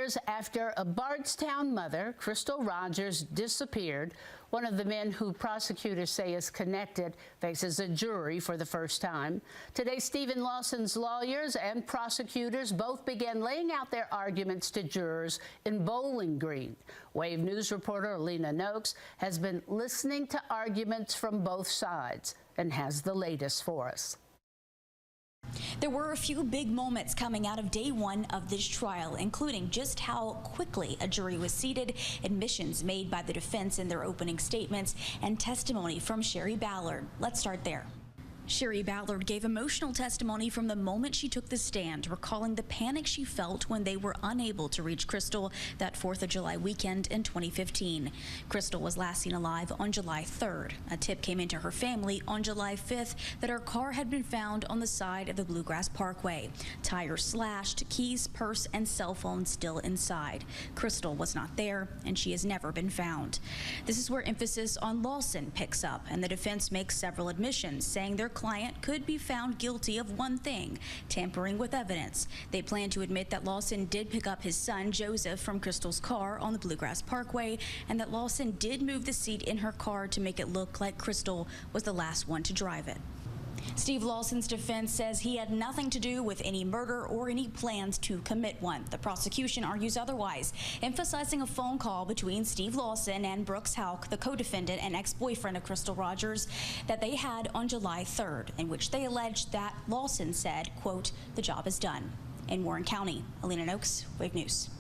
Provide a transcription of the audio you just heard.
years after a Bardstown mother, Crystal Rogers, disappeared, one of the men who prosecutors say is connected faces a jury for the first time. Today, Steven Lawson's lawyers and prosecutors both began laying out their arguments to jurors in Bowling Green. Wave News reporter Alina Noakes has been listening to arguments from both sides and has the latest for us. There were a few big moments coming out of day one of this trial, including just how quickly a jury was seated, admissions made by the defense in their opening statements, and testimony from Sherry Ballard. Let's start there. Sherry Ballard gave emotional testimony from the moment she took the stand, recalling the panic she felt when they were unable to reach Crystal that 4th of July weekend in 2015. Crystal was last seen alive on July 3rd. A tip came into her family on July 5th that her car had been found on the side of the Bluegrass Parkway. Tires slashed, keys, purse, and cell phone still inside. Crystal was not there, and she has never been found. This is where emphasis on Lawson picks up, and the defense makes several admissions, saying their client could be found guilty of one thing: tampering with evidence. They plan to admit that Lawson did pick up his son, Joseph, from Crystal's car on the Bluegrass Parkway, and that Lawson did move the seat in her car to make it look like Crystal was the last one to drive it. Steve Lawson's defense says he had nothing to do with any murder or any plans to commit one. The prosecution argues otherwise, emphasizing a phone call between Steve Lawson and Brooks Houck, the co-defendant and ex-boyfriend of Crystal Rogers, that they had on July 3rd, in which they alleged that Lawson said, quote, "The job is done." In Warren County, Alina Noakes, Wave News.